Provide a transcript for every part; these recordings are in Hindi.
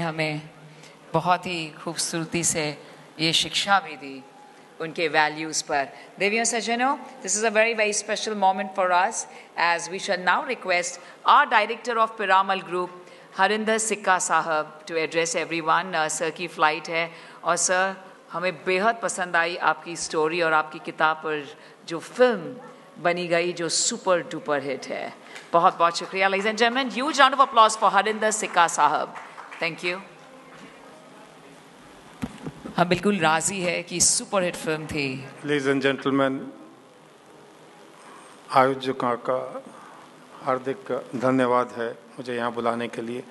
हमें बहुत ही खूबसूरती से ये शिक्षा भी दी उनके वैल्यूज़ पर। देवियों सज्जनों, this is a very very special moment for us as we shall now request our director of Piramal Group, Harinder सिक्का साहब, to address everyone. सर की फ्लाइट है और सर हमें बेहद पसंद आई आपकी स्टोरी और आपकी किताब पर जो फिल्म बनी गई जो सुपर डुपर हिट है। बहुत बहुत शुक्रिया। Ladies and gentlemen, huge round of applause for Harinder सिक्का साहब। Thank you. हम बिल्कुल राजी है कि सुपर हिट फिल्म थी। Ladies and gentlemen, आयोजकों का हार्दिक धन्यवाद है मुझे यहाँ बुलाने के लिए।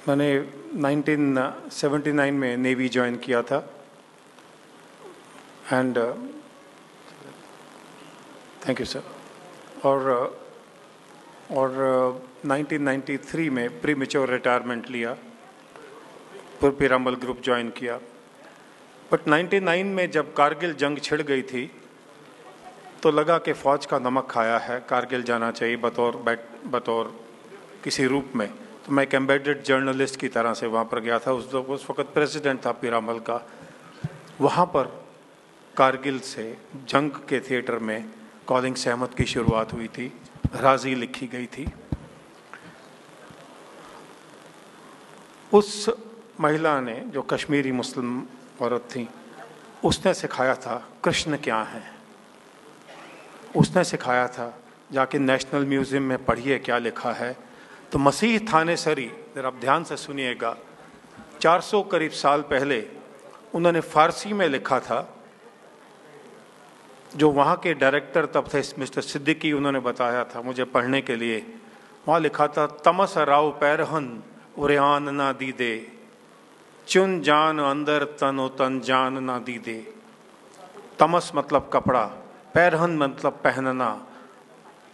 मैंने 1979 में नेवी ज्वाइन किया था एंड थैंक यू सर। और 1993 में प्री मैच्योर रिटायरमेंट लिया, फिर पिरामल ग्रुप ज्वाइन किया। बट 99 में जब कारगिल जंग छिड़ गई थी तो लगा कि फ़ौज का नमक खाया है, कारगिल जाना चाहिए बतौर किसी रूप में। तो मैं एक एम्बेडेड जर्नलिस्ट की तरह से वहाँ पर गया था। उस वक्त प्रेसिडेंट था पिरामल का। वहाँ पर कारगिल से जंग के थिएटर में कॉलिंग सहमत की शुरुआत हुई थी, राजी लिखी गई थी। उस महिला ने, जो कश्मीरी मुस्लिम औरत थी, उसने सिखाया था कृष्ण क्या है। उसने सिखाया था जाके नेशनल म्यूज़ियम में पढ़िए क्या लिखा है। तो मसीह थाने सरी, जरा आप ध्यान से सुनिएगा, 400 करीब साल पहले उन्होंने फ़ारसी में लिखा था। जो वहाँ के डायरेक्टर तब थे मिस्टर सिद्दीकी, उन्होंने बताया था मुझे पढ़ने के लिए। वहाँ लिखा था, तमस राव पैरहन उरियान ना दी दे, चुन जान अंदर तनो तन जान ना दी दे। तमस मतलब कपड़ा, पैरहन मतलब पहनना,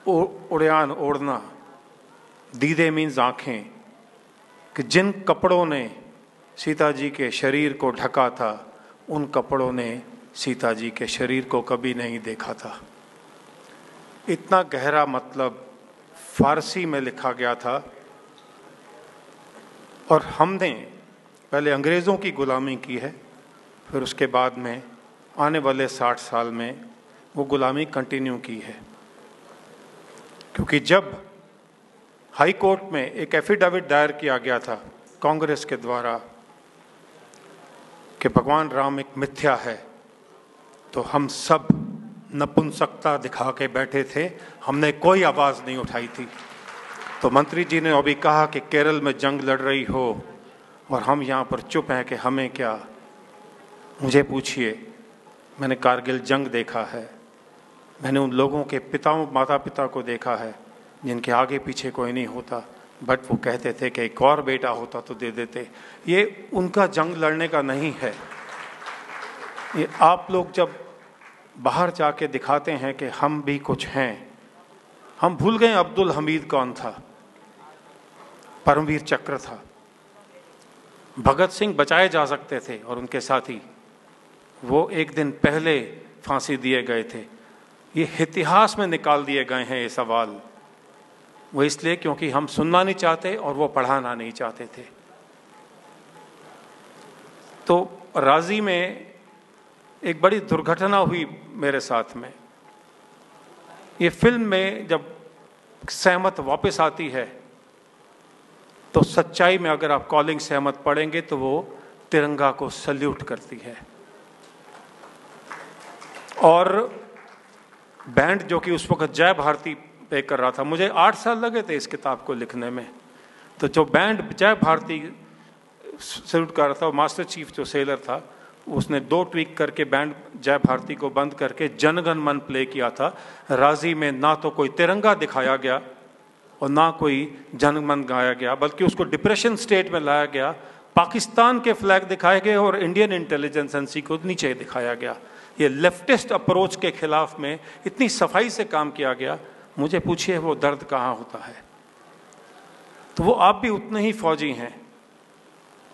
उड़ियान ओढ़ना, दीदे मीन्स आँखें, कि जिन कपड़ों ने सीता जी के शरीर को ढका था उन कपड़ों ने सीता जी के शरीर को कभी नहीं देखा था। इतना गहरा मतलब फारसी में लिखा गया था। और हमने पहले अंग्रेज़ों की गुलामी की है, फिर उसके बाद में आने वाले 60 साल में वो गुलामी कंटिन्यू की है। क्योंकि जब हाई कोर्ट में एक एफिडेविट दायर किया गया था कांग्रेस के द्वारा कि भगवान राम एक मिथ्या है, तो हम सब नपुंसकता दिखा के बैठे थे, हमने कोई आवाज़ नहीं उठाई थी। तो मंत्री जी ने अभी कहा कि केरल में जंग लड़ रही हो और हम यहाँ पर चुप हैं कि हमें क्या। मुझे पूछिए, मैंने कारगिल जंग देखा है, मैंने उन लोगों के माता पिता को देखा है जिनके आगे पीछे कोई नहीं होता, बट वो कहते थे कि एक और बेटा होता तो दे देते। ये उनका जंग लड़ने का नहीं है। ये आप लोग जब बाहर जाके दिखाते हैं कि हम भी कुछ हैं, हम भूल गए अब्दुल हमीद कौन था, परमवीर चक्र था। भगत सिंह बचाए जा सकते थे और उनके साथी, वो एक दिन पहले फांसी दिए गए थे। ये इतिहास में निकाल दिए गए हैं ये सवाल। वो इसलिए क्योंकि हम सुनना नहीं चाहते और वो पढ़ाना नहीं चाहते थे। तो राजी में एक बड़ी दुर्घटना हुई मेरे साथ में। ये फिल्म में जब सहमत वापस आती है तो सच्चाई में अगर आप कॉलिंग सहमत पढ़ेंगे तो वो तिरंगा को सल्यूट करती है। और बैंड जो कि उस वक्त जय भारती पे कर रहा था, मुझे 8 साल लगे थे इस किताब को लिखने में। तो जो बैंड जय भारती सल्यूट कर रहा था, मास्टर चीफ जो सेलर था, उसने 2 ट्वीक करके बैंड जय भारती को बंद करके जनगण मन प्ले किया था। राजी में ना तो कोई तिरंगा दिखाया गया और ना कोई जनगण गाया गया, बल्कि उसको डिप्रेशन स्टेट में लाया गया। पाकिस्तान के फ्लैग दिखाए गए और इंडियन इंटेलिजेंस एजेंसी को नीचे दिखाया गया। ये लेफ्टिस्ट अप्रोच के खिलाफ में इतनी सफाई से काम किया गया। मुझे पूछिए वो दर्द कहाँ होता है। तो वो आप भी उतने ही फौजी हैं।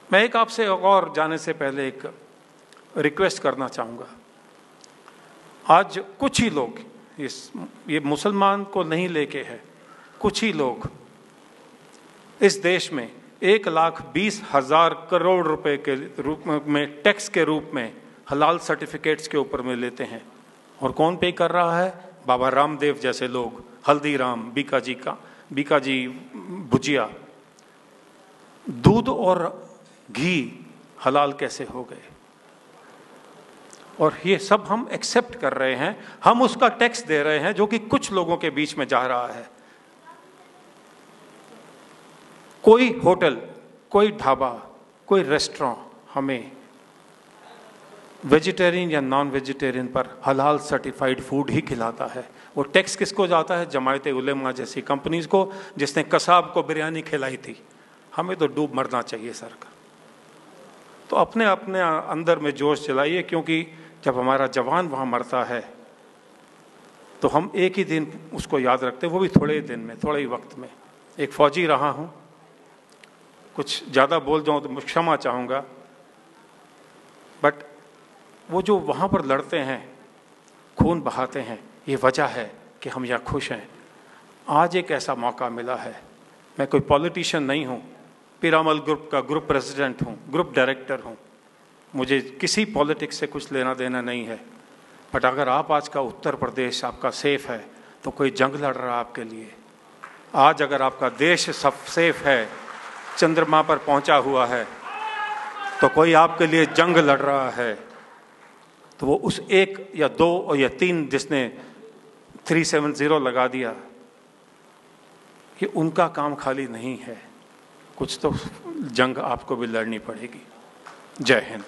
मैं एक आपसे और जाने से पहले एक रिक्वेस्ट करना चाहूँगा। आज कुछ ही लोग, ये मुसलमान को नहीं लेके है, कुछ ही लोग इस देश में 1,20,000 करोड़ रुपए के रूप में टैक्स के रूप में हलाल सर्टिफिकेट्स के ऊपर में लेते हैं। और कौन पे कर रहा है? बाबा रामदेव जैसे लोग, हल्दीराम, बीकाजी भुजिया। दूध और घी हलाल कैसे हो गए? और ये सब हम एक्सेप्ट कर रहे हैं, हम उसका टैक्स दे रहे हैं जो कि कुछ लोगों के बीच में जा रहा है। कोई होटल, कोई ढाबा, कोई रेस्टोरेंट हमें वेजिटेरियन या नॉन वेजिटेरियन पर हलाल सर्टिफाइड फूड ही खिलाता है। वो टैक्स किसको जाता है? जमायत उलेमा जैसी कंपनीज को, जिसने कसाब को बिरयानी खिलाई थी। हमें तो डूब मरना चाहिए सरकार। तो अपने अपने अंदर में जोश जलाइए, क्योंकि जब हमारा जवान वहाँ मरता है तो हम एक ही दिन उसको याद रखते हैं, वो भी थोड़े ही दिन में, थोड़े ही वक्त में। एक फौजी रहा हूँ, कुछ ज़्यादा बोल जाऊँ तो क्षमा चाहूँगा, बट वो जो वहाँ पर लड़ते हैं, खून बहाते हैं, ये वजह है कि हम यहाँ खुश हैं। आज एक ऐसा मौका मिला है। मैं कोई पॉलिटिशियन नहीं हूँ, पीरामल ग्रुप का ग्रुप प्रेसिडेंट हूँ, ग्रुप डायरेक्टर हूँ, मुझे किसी पॉलिटिक्स से कुछ लेना देना नहीं है। बट अगर आप आज का उत्तर प्रदेश आपका सेफ है तो कोई जंग लड़ रहा है आपके लिए। आज अगर आपका देश सब सेफ है, चंद्रमा पर पहुंचा हुआ है, तो कोई आपके लिए जंग लड़ रहा है, तो वो उस 1 या 2 या 3 जिसने 370 लगा दिया, कि उनका काम खाली नहीं है। कुछ तो जंग आपको भी लड़नी पड़ेगी। जय हिंद।